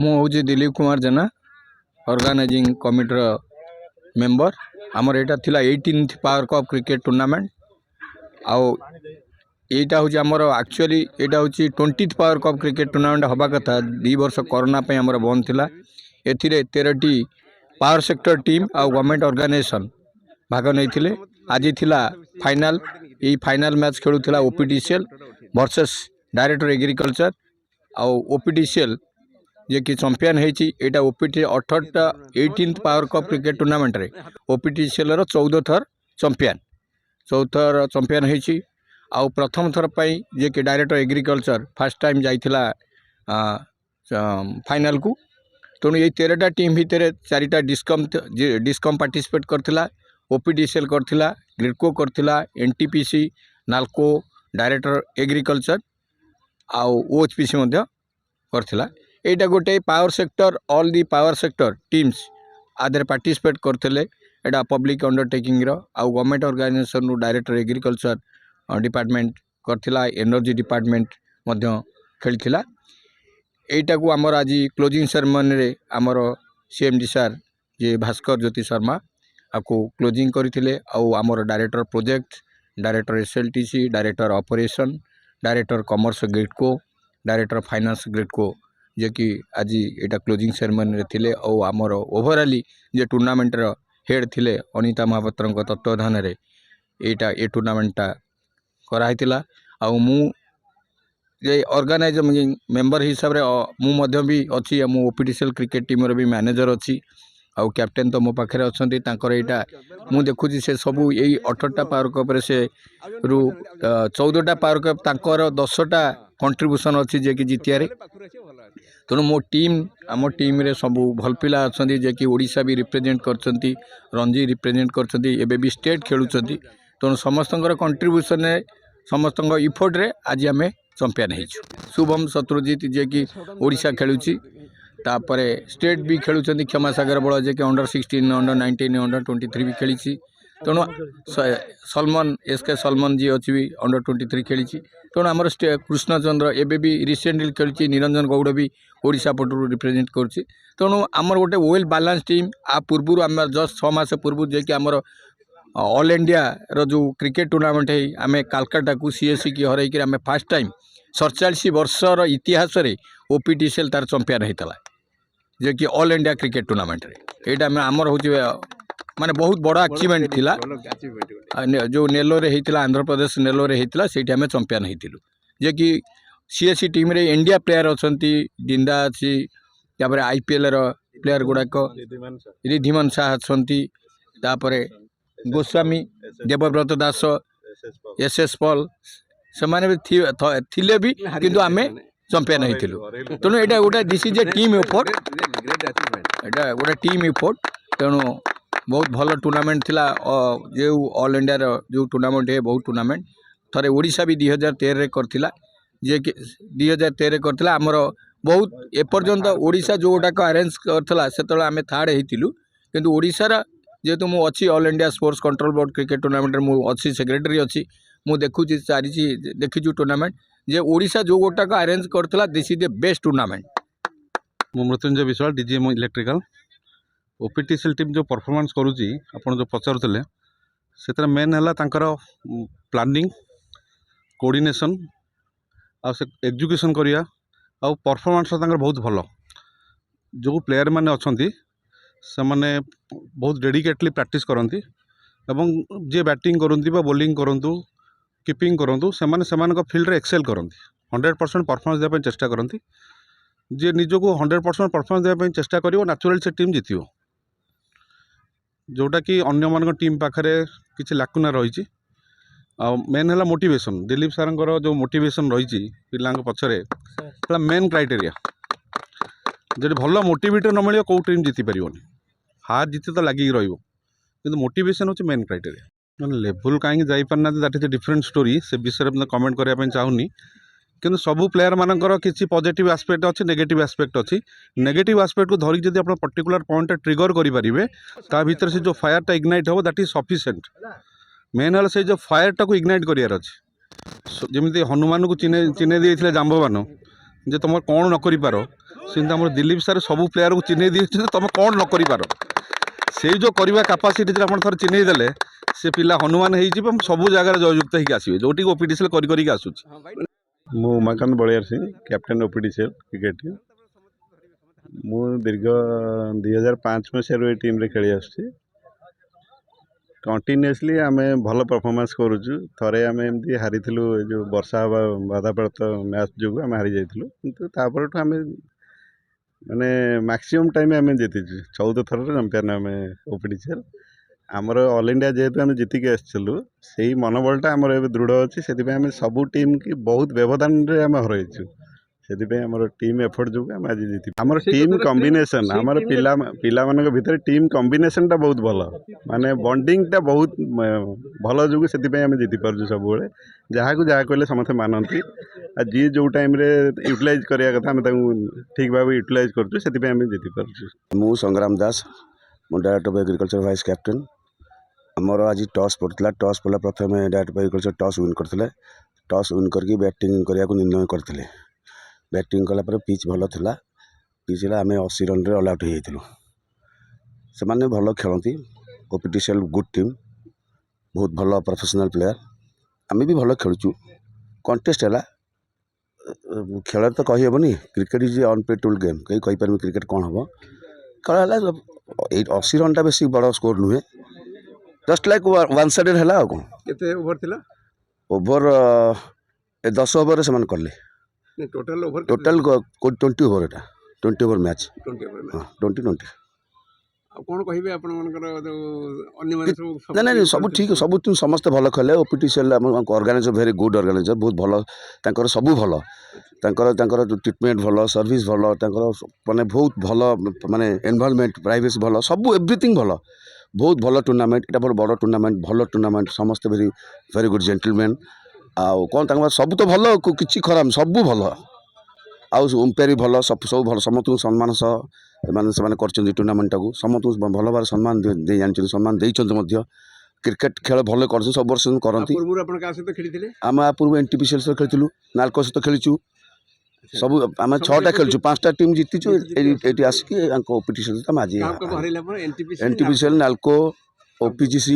ମୁଁ ହେଉଛି ଦିଲ୍ଲୀପ କୁମାର ଜେନା ଅର୍ଗାନାଇଜିଂ କମିଟିର मेंबर आमर एटा थिला 18th power cup cricket tournament आउ एटा हूँ आमर एक्चुअली एटा हूँ 20th power cup cricket tournament हवा कथा 2 वर्ष कोरोना पे आमर बंद थिला एथिरे 13टी पावर सेक्टर टीम आउ गवर्नमेंट ऑर्गेनाइजेशन भाग नहीं आज थिला फाइनल ये फाइनल मैच खेलुला ओपीडीसीएल वर्सेस डायरेक्टर एग्रीकल्चर आउ ओपीडीसीएल जे कि चैंपियन होता OPT 18th power cup cricket tournament रे ओपीटीसीएल रो 14 थर चैंपियन होती आउ प्रथम थर पाई जे कि डायरेक्टर एग्रीकल्चर फर्स्ट टाइम जाइथिला फाइनल को तेणु ये 13टा टीम भितर 4टा डिस्कम पार्टिसिपेट करथिला ओपीडीसीएल करथिला ग्रिडको करथिला एनटीपीसी नाल्को डायरेक्टर एग्रीकल्चर आउ ओएचपीसी मध्य करथिला एटा गोटे power sector all the power sector teams आदर पार्टिसिपेट करथिले एटा पब्लिक अंडरटेकिंग रो आउ गवर्नमेंट ऑर्गेनाइजेशन रो डायरेक्टर एग्रीकल्चर डिपार्टमेंट करथिला एनर्जी डिपार्टमेंट मध्य खेलथिला एटा को हमर आज क्लोजिंग सेरेमनी रे हमर सीएमडी सर जे भास्कर ज्योति शर्मा आपको क्लोजिंग करथिले आउ हमर director project director SLTC director operation director commerce GRIDCO director finance GRIDCO जे कि आज एटा क्लोजिंग सेरेमनी रे थिले और आमर ओवरऑली जे टूर्नामेंट रो हेड थिले अनिता महापात्र तत्वाधान रे एटा ए टूर्नामेंटा कराइतिला आ मु जे ऑर्गेनाइजिंग मेंबर हिसाब रे मु मध्य भी अछि मु ओपीडीसीएल क्रिकेट टीम रो भी मैनेजर अछि आ कैप्टेन तो मो पाखरे अछंती तांकर एटा मु देखुची से सबु एई 18टा पावर कप रे से रु 14टा पावर कप तांकर 10टा कंट्रीब्यूशन अछि जे कि जितिया रे तेणु मो टीम आम टीम रे सबु भल पिला अछंती जे कि ओडिशा भी रिप्रेजेंट करछंती रणजी रिप्रेजेंट करछंती एबे भी स्टेट खेलुछंती तेणु समस्तंकर कंट्रीब्यूशन रे समस्तंक इफोर्ट रे आज आमे चैंपियन हेछु शुभम शत्रुजीत जे कि ओडिशा खेलुची तापरे स्टेट भी खेलुछंती क्षमा सागर बळ जे कि अंडर 16 अंडर 19 अंडर 23 भी खेलीची तेणु सलमान एसके सलमान जी अच्छी भी अंडर 23 खेली तेणु आमर कृष्णचंद्र एबे भी रिसेंटली खेली निरंजन गौड़ भी ओडिशा पटू रिप्रेजेंट करुच्ची तेणु आमर गोटे वेल बैलेंस टीम आ पूर्व आम जस्ट 6 मास पूर्व जे कि आमर ऑल इंडिया रो जो क्रिकेट टूर्नामेंट है आम कालकाटा को सीएससी की हरई आम फास्ट टाइम 47 वर्षर इतिहास रे ओपीडीसीएल तार चैंपियन होता जे कि ऑल इंडिया क्रिकेट टूर्नामेंट रे एटा आमर हूँ माने बहुत बड़ा अचीवमेंट थिला जो नेलोरे होता आंध्र प्रदेश नेलोरे होता से चैंपियन होती जे कि सीएससी टीम रे इंडिया प्लेयर अछंती दिंदा अच्छी आईपीएल रो प्लेयर गुड़ाक रिद्धिमान शाह अछंती तापरे गोस्वामी देवव्रत दास एसएस पॉल से माने भी थिले भी किंतु आमे चैंपियन होइथिलु तेणु एटा गोटे this is a team effort एटा गोटे टीम एफर्ट तेणु बहुत भल टूर्नामेंट थिला जो ऑल इंडिया जो टूर्नामेंट है बहुत टूर्नामेंट थरे ओडिशा भी 2013 रे करथिला जे कि 2013 करथिला हमर बहुत एपर्यंत ओडिशा जो गोटाक अरेंज करथिला सेतले आमे थर्ड हेतिलु किंतु ओडिशा रा जेतु मु अछि all India sports control board cricket tournament रे मु अछि सेक्रेटरी अछि मु देखुची चारिची देखिजु टूर्नामेंट जे ओडिशा जो गोटाक अरेंज करथिला this is the best tournament. मु Mrityunjay Biswas DGM electrical OPDCL team जो परफॉर्मेंस करुच्ची आपड़ जो पचारुले से मेन है प्लानिंग कोऑर्डिनेशन आ एग्जीक्यूशन करिया आ परफॉर्मेंस बहुत भल जो प्लेयर माने अछंती से माने बहुत डेडिकेटली प्रैक्टिस करती एवं जे बैटिंग करती बॉलिंग करंतु कीपिंग करंतु से माने फील्ड रे एक्सेल करती 100% परफॉर्मेंस देवाई चेष्टा करती जे निजको 100% परफॉर्मेंस देवाई चेष्टा करिवो नेचुरली से टीम जितियो जोटा कि अन्य मान टीम पाखरे किसी लाकुना रही मेन है मोटिवेशन दिलीप सार जो मोटिवेशन रही पिला पछरे मेन क्राइटेरिया जब भल मोटिवेटर न मिले कौ टीम जीति पार हार जीत तो लगिक रही मोटिवेशन हूँ मेन क्राइटेरिया मैंने लेवल कहीं जापारना दैट इज डिफरेंट स्टोरी से विषय में कमेंट करने चाहूनी किंतु सबू प्लेयर मानकर किसी पॉजिटिव एस्पेक्ट अच्छी नेगेटिव एस्पेक्ट अच्छी नेगेटिव एस्पेक्ट को धरिक जब आप पर्टिकुलर पॉइंट ट्रिगर करेंगे ता भीतर से जो फायरटा इग्नाइट हो दैट इज सफिशिएंट मेन है से जो फायरटा को इग्नाइट करार अच्छे जमी हनुमान को चिन्ह दे जाम्बवान जे तुम कौन न कर ସେମିତି ଆମର ଦିଲ୍ଲୀପ ସାର୍ ସବୁ ପ୍ଲେୟାରକୁ ଚିହ୍ନେଇ ଦେଇଛନ୍ତି ତୁମେ କ'ଣ ନ କରିପାର ସେଇ ଯେଉଁ କରିବା କାପାସିଟି ଆପଣ ଥରେ ଚିହ୍ନେଇ ଦେଲେ ସେ ପିଲା ହନୁମାନ ହେଇଯିବ ସବୁ ଜାଗାରେ ଜୟଯୁକ୍ତ ହେଇକି ଆସିବେ ଯେଉଁଠିକି ଓପିଡିସିଏଲ୍ କରିକି ଆସୁଛି। ମୁଁ ଉମାକାନ୍ତ ବଳିଆର ସିଂ କ୍ୟାପ୍ଟେନ୍ ଓପିଡିସିଏଲ୍ କ୍ରିକେଟ୍ ଟିମ୍। ମୁଁ ଦୀର୍ଘ 2005 ମସିହାରୁ ଏ ଟିମ୍ରେ ଖେଳି ଆସୁଛି। କଣ୍ଟିନ୍ୟୁଅସଲି ଆମେ ଭଲ ପରଫର୍ମାନ୍ସ କରୁଛୁ। ଥରେ ଆମେ ଏମିତି ହାରିଥିଲୁ ଏ ଯେଉଁ ବର୍ଷା ହେବା ବାଧାପ୍ରାପ୍ତ ମ୍ୟାଚ୍ ଯୋଗୁଁ ଆମେ ହାରିଯାଇଥିଲୁ, କିନ୍ତୁ ତାପରଠୁ ଆମେ ମାନେ ମ୍ୟାକ୍ସିମମ୍ ଟାଇମ୍ ଆମେ ଜିତିଛୁ। 14 ଥରର ଚାମ୍ପିଅନ୍ ଆମେ ଓପିଡିସିଏଲ୍। ଆମର ଅଲ୍ ଇଣ୍ଡିଆ ଯେହେତୁ ଆମେ ଜିତିକି ଆସିଥିଲୁ ସେଇ ମନୋବଳଟା ଆମର ଏବେ ଦୃଢ଼ ଅଛି। ସେଥିପାଇଁ ଆମେ ସବୁ ଟିମ୍ କି ବହୁତ ବ୍ୟବଧାନରେ ଆମେ ହରାଇଛୁ। ସେଥିପାଇଁ ଆମର ଟିମ୍ ଏଫର୍ଟ ଯୋଗୁଁ ଆମେ ଆଜି ଜିତିଛୁ। ଆମର ଟିମ୍ କମ୍ବିନେସନ୍ ଆମର ପିଲାମାନଙ୍କ ଭିତରେ ଟିମ୍ କମ୍ବିନେସନ୍ଟା ବହୁତ ଭଲ, ମାନେ ବଣ୍ଡିଂଟା ବହୁତ ଭଲ ଯୋଗୁଁ ସେଥିପାଇଁ ଆମେ ଜିତିପାରୁଛୁ ସବୁବେଳେ। ଯାହାକୁ ଯାହା କହିଲେ ସମସ୍ତେ ମାନନ୍ତି, ଆଉ ଯିଏ ଯେଉଁ ଟାଇମ୍ରେ ୟୁଟିଲାଇଜ୍ କରିବା କଥା ଆମେ ତାଙ୍କୁ ଠିକ୍ ଭାବେ ୟୁଟିଲାଇଜ୍ କରୁଛୁ, ସେଥିପାଇଁ ଆମେ ଜିତିପାରୁଛୁ। ମୁଁ ସଂଗ୍ରାମ ଦାସ, ମୁଁ director of agriculture vice captain. ଆମର ଆଜି ଟସ୍ ପଡ଼ିଥିଲା। ଟସ୍ ପଡ଼ିଲା ପ୍ରଥମେ director of agriculture toss win କରିଥିଲେ। ଟସ୍ ୱିନ୍ କରିକି ବ୍ୟାଟିଂ କରିବାକୁ ନିର୍ଣ୍ଣୟ କରିଥିଲେ। ବ୍ୟାଟିଂ କଲା ପରେ ପିଚ୍ ଭଲ ଥିଲା। ପିଚ୍ରେ ଆମେ 80 ରନ୍ରେ ଅଲ୍ ଆଉଟ୍ ହେଇଯାଇଥିଲୁ। ସେମାନେ ଭଲ ଖେଳନ୍ତି। ଓପିଡିସିଏଲ୍ ଗୁଡ୍ ଟିମ୍, ବହୁତ ଭଲ ପ୍ରଫେସନାଲ୍ ପ୍ଲେୟାର। ଆମେ ବି ଭଲ ଖେଳୁଛୁ। କଣ୍ଟେଷ୍ଟ ହେଲା, ଖେଳରେ ତ କହିହେବନି, କ୍ରିକେଟ୍ ଇଜ୍ ଅନପ୍ରେଡିକ୍ଟେବଲ୍ ଗେମ୍। କେହି କହିପାରିବେ କ୍ରିକେଟ୍ କ'ଣ ହେବ। ଖେଳ ହେଲା, ଏଇ 80 ରନ୍ଟା ବେଶୀ ବଡ଼ ସ୍କୋର୍ ନୁହେଁ, ଜଷ୍ଟ ଲାଇକ୍ ୱାନ୍ ସାଇଡେଡ୍ ହେଲା। ଆଉ କ'ଣ, କେତେ ଓଭର ଥିଲା? ଓଭର 10 ଓଭରରେ ସେମାନେ କଲେ। ଟୋଟାଲ ଓଭର ଟୋଟାଲ 20 ଓଭର, ଏଇଟା 20 ଓଭର ମ୍ୟାଚ୍। 20 ଓଭର ହଁ, 20। ଆଉ କ'ଣ କହିବେ ଆପଣମାନଙ୍କର ଯେଉଁ ଅନ୍ୟମାନେ ସବୁ? ନାଇଁ ସବୁ ଠିକ୍, ସବୁ ଟିମ୍ ସମସ୍ତେ ଭଲ ଖେଳେ। ଓପିଡିସିଏଲ୍ ଆମ ଅର୍ଗାନାଇଜର୍ ଭେରି ଗୁଡ୍ ଅର୍ଗାନାଇଜର୍, ବହୁତ ଭଲ। ତାଙ୍କର ସବୁ ଭଲ, ତାଙ୍କର ଟ୍ରିଟମେଣ୍ଟ ଭଲ, ସର୍ଭିସ୍ ଭଲ, ତାଙ୍କର ମାନେ ବହୁତ ଭଲ, ମାନେ ଏନଭାରନମେଣ୍ଟ ପ୍ରାଇଭେସି ଭଲ, ସବୁ ଏଭ୍ରିଥିଙ୍ଗ ଭଲ। ବହୁତ ଭଲ ଟୁର୍ଣ୍ଣାମେଣ୍ଟ, ଏଇଟା ବହୁତ ବଡ଼ ଟୁର୍ଣ୍ଣାମେଣ୍ଟ, ଭଲ ଟୁର୍ଣ୍ଣାମେଣ୍ଟ। ସମସ୍ତେ ଭେରି ଗୁଡ୍ ଜେଣ୍ଟଲମ୍ୟାନ୍। ଆଉ କ'ଣ ତାଙ୍କ ସବୁ ତ ଭଲ, କିଛି ଖରାପ, ସବୁ ଭଲ। ଆଉ ଅମ୍ପାୟାର ବି ଭଲ, ସବୁ ଭଲ। ସମସ୍ତଙ୍କୁ ସମ୍ମାନ ସହ ସେମାନେ କରିଛନ୍ତି ଟୁର୍ଣ୍ଣାମେଣ୍ଟଟାକୁ। ସମସ୍ତଙ୍କୁ ଭଲ ଭାବରେ ସମ୍ମାନ ଦେଇ ଜାଣିଛନ୍ତି, ସମ୍ମାନ ଦେଇଛନ୍ତି ମଧ୍ୟ। କ୍ରିକେଟ୍ ଖେଳ ଭଲ କରୁଛନ୍ତି, ସବୁ ବର୍ଷ କରନ୍ତି। ପୂର୍ବରୁ ଆପଣ କାହା ସହିତ ଖେଳିଥିଲେ? ଆମେ ପୂର୍ବ NTPC ସହିତ ଖେଳିଥିଲୁ, ନାଲ୍କୋ ସହିତ ଖେଳିଛୁ। ସବୁ ଆମେ 6ଟା ଖେଳିଛୁ, 5ଟା ଟିମ୍ ଜିତିଛୁ। ଏଇଠି ଆସିକି ଆଙ୍କ ଓପିଡିସିଏଲ୍ ସହିତ ଆମେ ଆଜି NTPC, ନାଲ୍କୋ, OPGC।